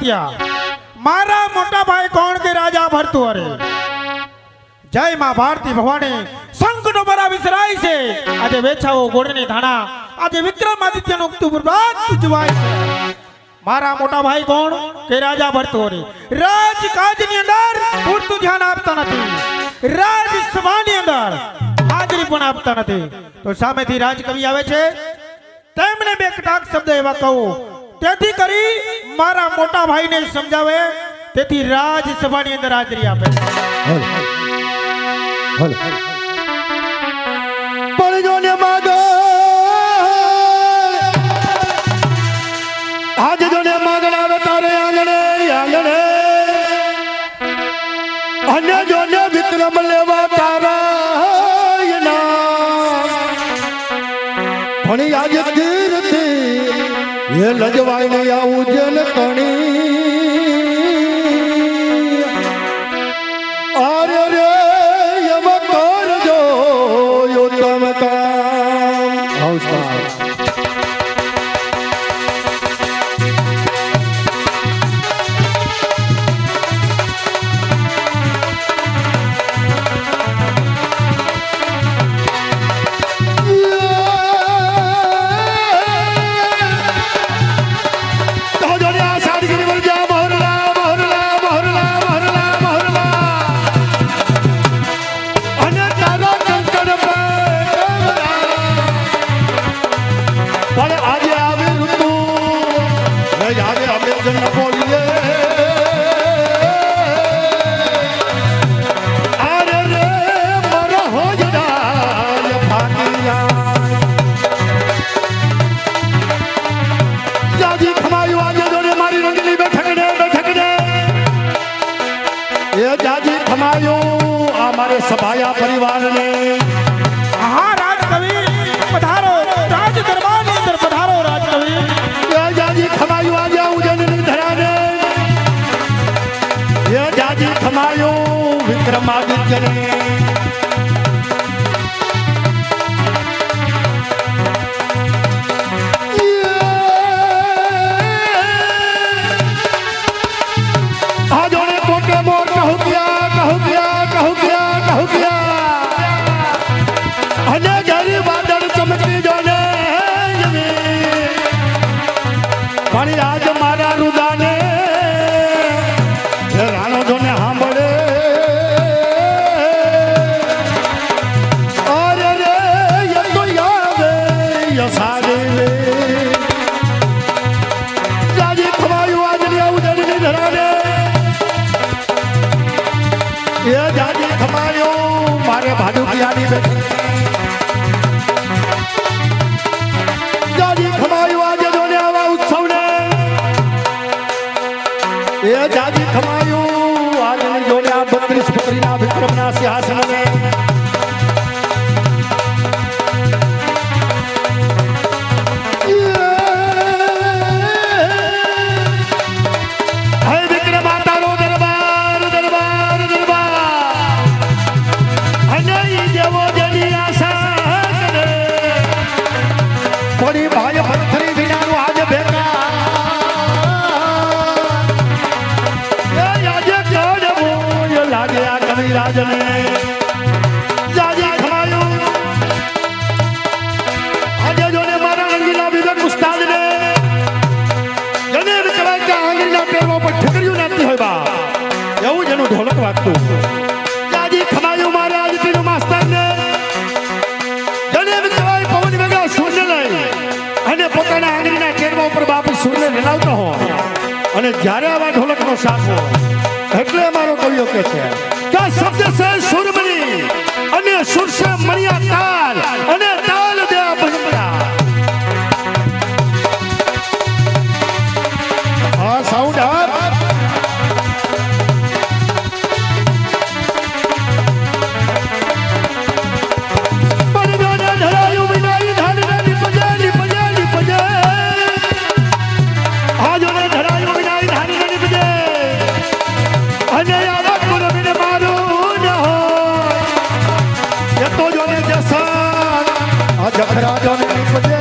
सत्या मारा मोटा भाई कौन के राजा भरतु अरे जय मां भारती भवानी संकटो बरा विसराय से आज वेछाओ गोड़नी धाणा आज विक्रमादित्य नो तुबरबाद तुजवाय मारा मोटा भाई कौन के राजा भरतु अरे राजकाज ની અંદર પૂરતું ધ્યાન આપતા નથી રાજસભાની અંદર હાજરી પણ આપતા નથી તો સામેથી રાજકવિ આવે છે તેમને બે કટાક્ષ શબ્દ એવા કહું તેથી કરી મારા મોટા ભાઈને સમજાવે તેથી રાજસભાની અંદર હાજરી આપે પડજો ને માગો આજ જો ને માગણ આવે તારે આંગણે આંગણે અને જો ને વિક્રમ લેવા તારા ભણી આજે કીર્તિ એ લજવાઈ ને આવું જેને કણી અરે રે એમ કરજો યો તમે કામ હૌસલા सभाया परिवार ने हाँ राजकवि पधारो राज दरबार ની અંદર પધારો રાજકવિ ये जाजी खमायो आजा उजन धरा ने ये जाजी खमायो विक्रमादित्य ने आज मारा रुदाने राणो जो ने सांभळे अरे रे ये तो यावे यसारे रे जाजी खवायो आज ने उजन ने धराने ये जाजी खवायो मारे भाडुकियानी बेटी जाजी खवायो आज जो ने आवा उत्सव ने ये जाजी खमायो आज ने जोड़े 32 पुत्री ना विक्रम ना सिंहासन ने हे विक्रम तारो दरबार दरबार दरबार अने देवो जनी आशा करे पड़ी भाई भरतरी बिना आज भेगा कविराज ने जाजी खमायो आज जो ने मारा अंगीला विवेक उस्ताद ने जने विक्रम का अंगीला पेरो पर ठकरियो नाती होय बा એવું જેનું ઢોલક વાગતું જાજી ખમાયો મારા આજ તેનો માસ્ટર ને જને વિક્રમ પવન વેગા સૂર્ય લઈ અને પોતાના આંગળીના કેરવા ઉપર બાપુ સૂર્ય લેલાવતો હો અને જ્યારે આવા ઢોલકનો સાથ હોય એટલે અમારો કવિયો કે છે का शब्द से सुरमणि અને સુર से मणिया ताल અને ताल दे भंगड़ा हां साउंड अप जखरा जो निपजे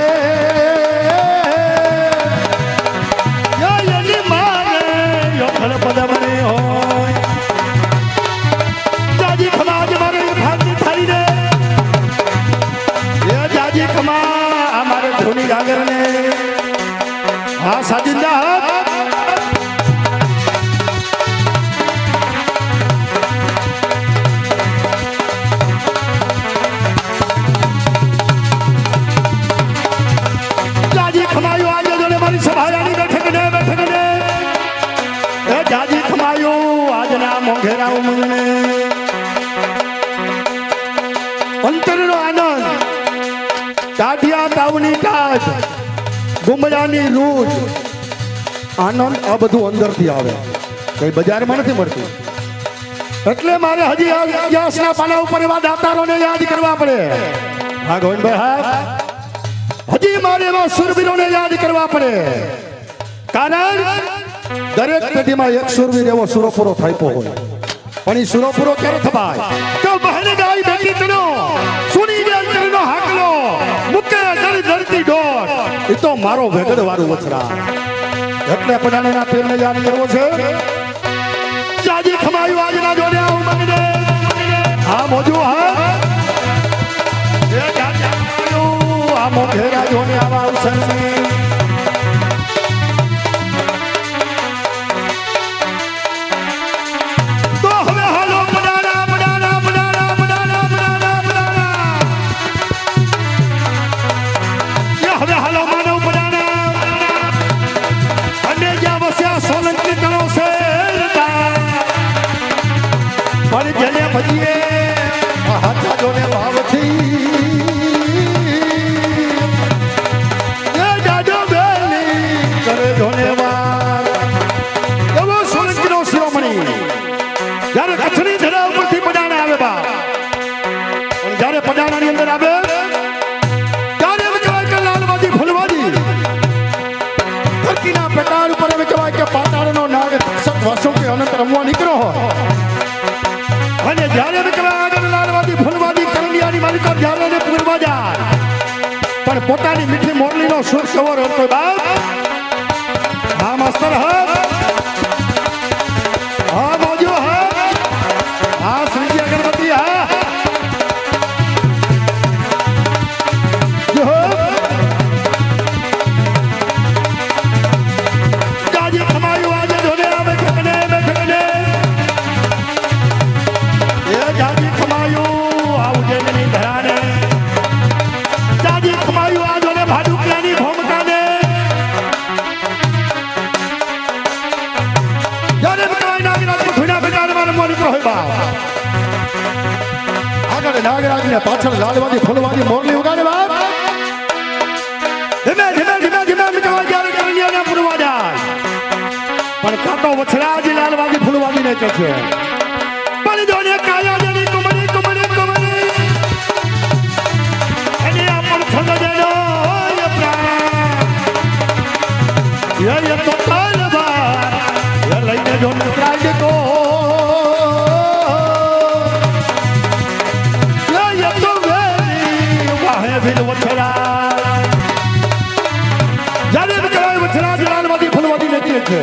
या यली माने રાણી ગાગરને હા સાજિંદા હાથ જાજી ખમાયું આજે જોડે મારી સભાયાની બેઠકને એ જાજી ખમાયું આજના મોઘેરા ઉમરને અંતરનો આનંદ ટાઢિયા તાવની ટાઢ ગુમડાની રૂજ આનંદ આ બધું અંદરથી આવે કઈ બજારમાં નથી મળતું એટલે મારે હજી આ ઇતિહાસના પાના ઉપર એવા દાતારોને યાદ કરવા પડે હા ગોવિંદભાઈ હા હજી મારે એવા સુરવીરોને યાદ કરવા પડે કારણ દરેક પેઢીમાં એક સુરવીર એવો સુરો પૂરો થાયપો હોય પણ એ સુરો પૂરો ક્યારે થવાય તો બહેન ગાય બેટી તનો સુની બેલ તનો હાકલો મુકે દળ દળતી ડોર એ તો મારો વેગડ વાળું વછરા એટલે પડાણેના પીરને યાદ કરવો છે જાજી ખમાયું આજના જોડે આવું મંગને હા મોજુ હા એ જાજી ખમાયું આ મોઘેરા જોડે આવા અવસર ભજીએ હાથા જોને ભાવથી એ જાજો બેલી કરે જોને વાર એવો સોલંકીનો શિરોમણી જ્યારે કચ્છની ધરા ઉપરથી પડાણા આવે બા પણ જ્યારે પડાણાની અંદર આવે ત્યારે એમ કહેવાય કે લાલવાદી ફૂલવાદી ધરતીના પેટાળ ઉપર એમ કહેવાય કે પાતાળનો નાગ સત વર્ષો કે અનંત રમવા નીકળ્યો હોય અને જ્યારે આગળ લાલવાદી ફૂલવાદી કરંડિયાની માલિકો જ્યારે એને પૂરવા જાય પણ પોતાની મીઠી મોરલીનો સુર સવાર હતો બાપ હા માસ્તર હા મોજો હા શ્રીજી અગરબત્તી હા જાજી ખમાયું આજે જોડે આવે ઠકને બેઠકને જાજી ખમાયું આવજે ની ધરાને જાજી ખમાયું આ જોને ભાડુકલાની ભૂમિકાને જાને બતાય નાગરાજ ભૂડા ભેટામાં રમવા નીકળો હોય બા આગળ નાગરાજને પાછળ લાલવાદી ફૂલવાદી મોરલી ઉગાડે બાપ ધીમે ધીમે ધીમે ધીમે મિટવા જ્યારે કરણિયાના પૂરવા જાય પણ કાતો વછરાજી લાલવાદી ફૂલવાદીને કહે છે પણ જોને કાયા જેની કમળી કમળી કમળી અને આપણ છંદ દેનો ય પ્રાણ ય તો તાલવા ય લઈને જોને પ્રાણ કો ય તો વેલી વાહે ભીલ વછરા જાને બકરાય વછરા લાલવાદી ફૂલવાદી નીકળે છે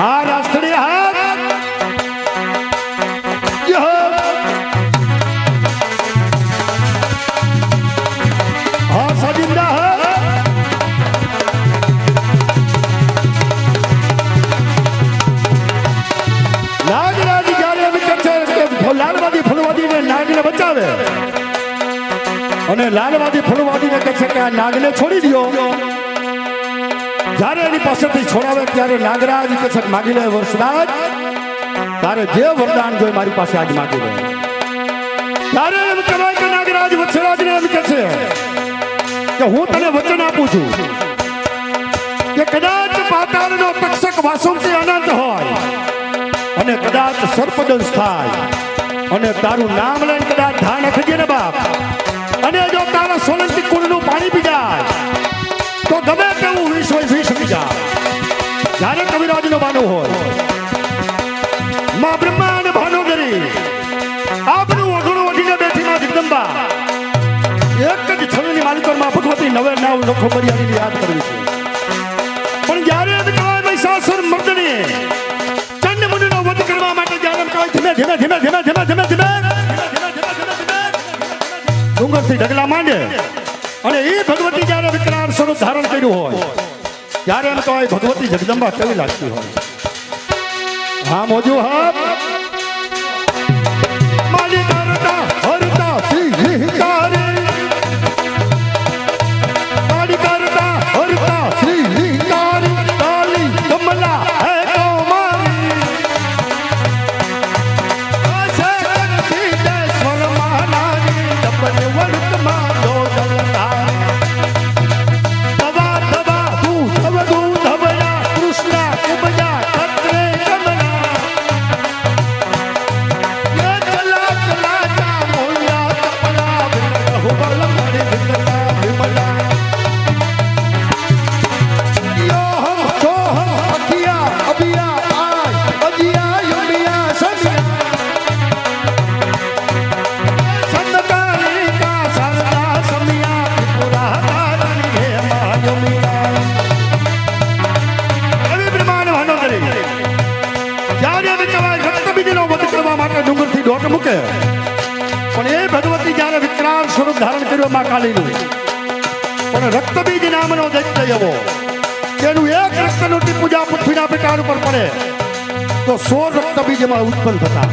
આ રાષ્ટ્રીય હા લાલવાદી ફૂલવાદીને નાગને બચાવે અને લાલવાદી ફૂલવાદીને કહે છે કે આ નાગને છોડી દો જ્યારે એની પાસેથી છોડાવે ત્યારે નાગરાજ કહે છે માગી લે વર્ષરાજ તારે જે વરદાન જોઈએ મારી પાસે આજ માગી લે ત્યારે એમ કહેવાય કે નાગરાજ વત્સરાજને એમ કહે છે કે હું તને વચન આપું છું કે કદાચ પાતાળનો તક્ષક વાસુકી અનંત હોય અને કદાચ સર્પદંશ થાય અને તારું નામ લઈને કદાચ ધા નખજે ને બાપ અને જો તારા સોલંકી કુળનું પાણી પી જાય તો ગમે તેવું વિષ હોય વિષ પી જાય જ્યારે કવિરાજનો બાનો હોય માં બ્રહ્મા અને ભાનુગરી આપનું ઓઢણું ઓઢીને બેઠી માં જગદંબા એક જ છવીની માલિકોમાં ભગવતી નવે નાવ લખો બરિયાની યાદ કરવી છે પણ જ્યારે મહિષાસુર મર્દની ચંડમુંડનો વધ કરવા માટે જ્યારે ધીમે ધીમે ધીમે ધીમે ધીમે ધીમે ધીમે ડુંગરથી ઢગલા માંડે અને એ ભગવતી જ્યારે વિકરાળ સ્વરૂપ ધારણ કર્યું હોય ત્યારે એમ કહેવાય ભગવતી જગદંબા કેવી લાગતી હોય. હા મોજુ હા માલી કરતા હરતા શ્રીહરિકારી માલી કરતા હરતા શ્રીહરિકારી કાલી કમલા હે કૌમારી આશે કરતી જય સ્વર મહાનારી તપન વર્તમાં દો જલધારી દવા દવા દૂધ દવ દૂધ ધવલા કૃષ્ણ કુબજા કત્રે કમલા યે ચલા ચલા જા મોયા તપલા વિરહુ બલ મરે વિકલા વિમલા યો હમ છો હમ અખિયા અબિયા આય અજિયા યુમિયા સમિયા સંતકાની કા સરદા સમિયા ત્રિપુરા તારણી હે માયુમિયા એવી બ્રહ્માંડ ભાનોદરી જ્યારે એમ કહેવાય રક્તબીજનો વધ કરવા માટે ડુંગરથી દોટ મૂકે પણ એ ભગવતી જ્યારે વિકરાળ સ્વરૂપ ધારણ કર્યું માં કાલીનું પણ રક્તબીજ નામનો દૈત્ય એવો તેનું એક રક્તનું ટીપું જ્યાં પૃથ્વીના પેટાળ ઉપર પડે તો 100 રક્તબીજ એમાં ઉત્પન્ન થતા.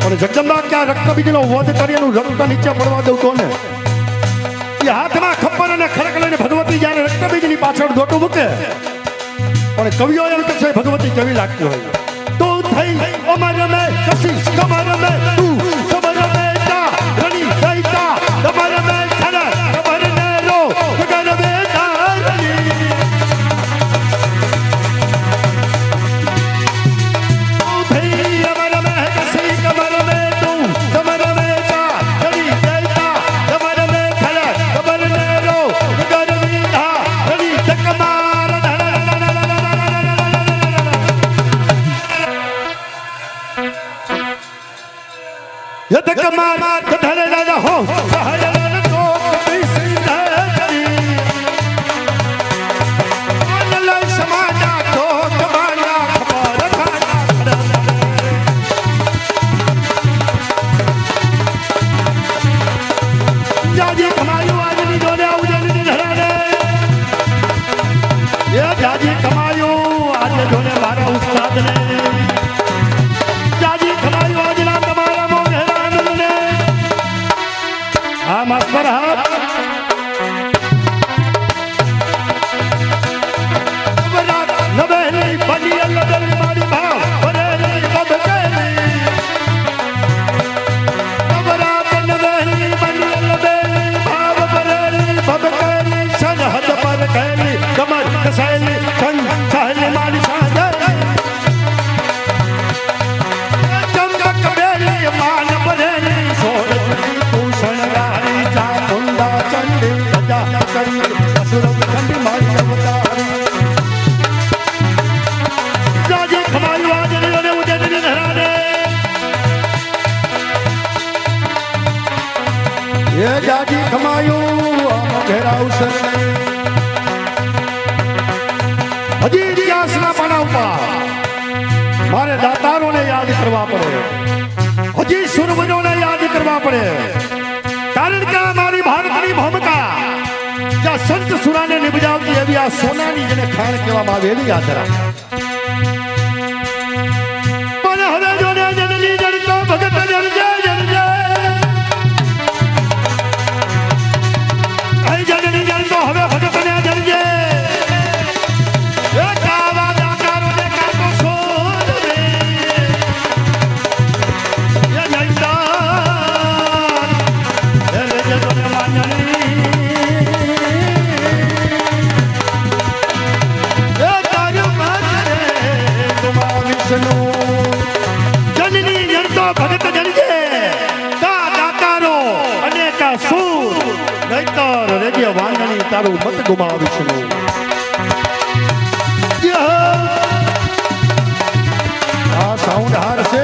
પણ જગદંબા ક્યાં રક્તબીજનો વધ કરી એનું રક્ત નીચે પડવા દઉં તો ને એ હાથમાં ખપ્પર અને ખડક લઈને ભગવતી જ્યારે રક્તબીજની પાછળ દોટું મૂકે પણ કવિઓ એમ કહે છે ભગવતી કેવી લાગતી હોય. તું થઈ અમર મેં કશી કમર મેં તું કમર મેં જા રણી દૈતા કમર મેં ખર કમર ને રો ગગન મેં તારણી તું થઈ અમર મેં કશી કમર મેં તું કમર મેં જા રણી દૈતા કમર મેં ખર કમર ને રો ગગન મેં તારણી ચકમાર यद कमार कधर राजा हो सहरन तो कभी सिंधरी अनल समाजा तो कबाना खबर खाना जाजी कमायो आजनी जोने उजनी धराने ये जाजी कमायो आज जोने मारा उस्ताद ने जाजी कमायो आजना तुम्हारा हाँ मास्टर हाँ नवेली बनी अल्लदल मारी भाव बरेली बबकेली नवरात नवेली बनी अल्लदल भाव बरेली बबकेली सरहद पर कैली कमर कसैली संग सहली मारी साजली चमक बेली मान बरेली सोरत भूषण रानी चामुंडा चंडी गजा चंडी असुरव चंडी मारी अवतारी जाजी खमाई वाजने ने उजनी धराने ये जाजी खमायो आम घेरा उसने हजी इतिहासना पाना ઉપર મારે દાતારોને યાદ કરવા પડે હજી સુરવીરોને યાદ કરવા પડે કારણ કે આ મારી ભારતની ભૂમિકા જ્યાં સંત સુરાને નિભજાવતી એવી આ સોનાની જેને ખાણ કહેવામાં આવે એવી યાત્રા પણ હવે જોને જનની જડતો ભગત જનજે જનજે અહીં જનની જડતો હવે ભગતને જનજે એ કાવા દાતારોને કાતો છોડ દે એ જયતા જનની જનતો ભગત જનજે કા દાતારો અને કા સૂર નહીતર રેજે વાંગણી તારું મત ગુમાવીશું. આ સાઉન્ડ હારશે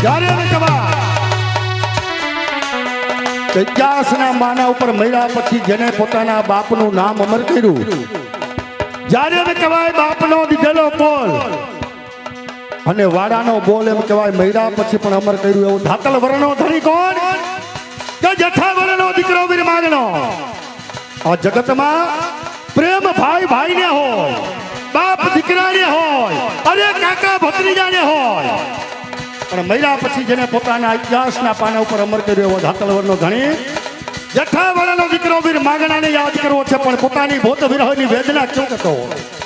જ્યારે ઇતિહાસના માના ઉપર મર્યા પછી જેને પોતાના બાપનું નામ અમર કર્યું જ્યારે એમ કહેવાય બાપનો દીધેલો કોલ અને વાડાનો બોલ એમ કહેવાય મૈરા પછી પણ અમર કર્યું એવું ધાતલ વરનો ધણી કોણ કે જઠા વરનો દીકરો વીર માંગનો આ જગતમાં પ્રેમ ભાઈ ભાઈને હોય બાપ દીકરાને હોય અરે કાકા ભત્રીજાને હોય પણ મૈરા પછી જેને પોતાના ઇતિહાસના પાના ઉપર અમર કર્યો એવો ધાતલ વરનો ધણી જઠા વરનો દીકરો વીર માંગણાને યાદ કરવો છે પણ પોતાની ભૂત વિરહની વેદના ક્यों કરતો હોય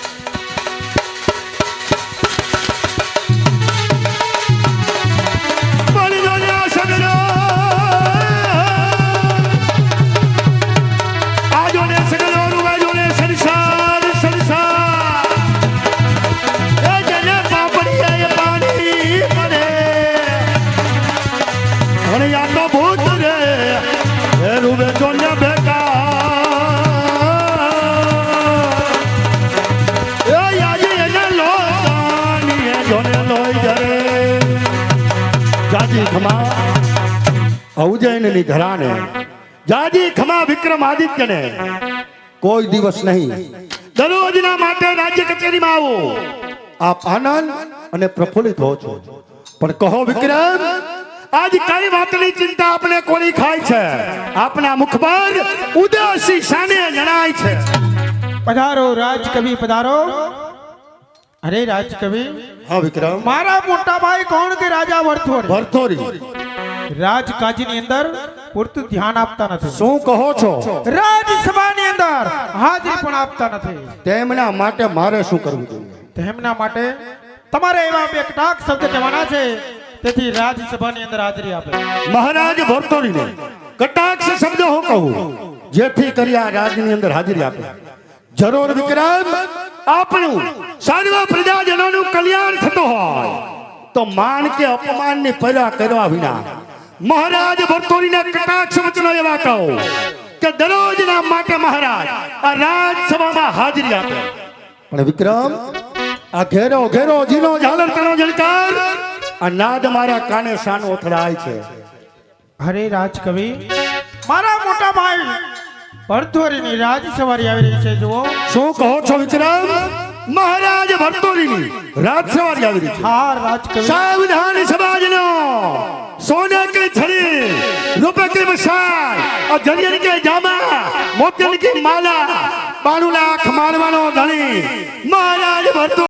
ઉજ્જૈનની ધરાને જાજી ખમા વિક્રમાદિત્યને કોઈ દિવસ નહીં દરરોજના માટે રાજ્ય કચેરીમાં આવો આપ આનંદ અને પ્રફુલ્લિત હો છો પણ કહો વિક્રમ આજ કઈ વાતની ચિંતા આપણે કોની ખાય છે આપના મુખ પર ઉદાસી શાને જણાય છે પધારો રાજકવિ પધારો અરે રાજકવિ હા વિક્રમ મારા મોટા ભાઈ કોણ કે રાજા ભરથોરી રાજકાજની અંદર પૂરતું ધ્યાન આપતા નથી શું કહો છો રાજસભાની અંદર હાજરી પણ આપતા નથી તેમના માટે મારે શું કરવું જોઈએ તેમના માટે તમારે એવા બે કટાક્ષ શબ્દ કહેવાના છે તેથી રાજસભાની અંદર હાજરી આપે મહારાજ ભરથોરીને કટાક્ષ શબ્દ હું કહું જેથી કરી આ રાજની અંદર હાજરી આપે જરૂર વિક્રમ આપણું સર્વ પ્રજાજનોનું કલ્યાણ થતું હોય તો માન કે અપમાનની પરા કરવા વિના મહારાજ ભરથોરીના કટાક્ષ વચનો એવા કહો કે દરરોજના માટે મહારાજ આ રાજસભામાં હાજરી આપે પણ વિક્રમ આ ઘેરો ઘેરો જીનો ઝાલર તનો જણકાર આ નાદ મારા કાને શાનો અથડાય છે અરે રાજકવિ મારા મોટા ભાઈ ભરથોરીની રાજસવારી આવી રહી છે જુઓ શું કહો છો વિક્રમ મહારાજ ભરથોરીની રાજસવારી આવી રહી છે હા રાજકવિ સાવધાન સમાજનો सोने की छड़ी रुपए की मशाल और जरियन के जामा मोतियन की माला बाणू लाख मारवानो धनी महाराज भरथोरी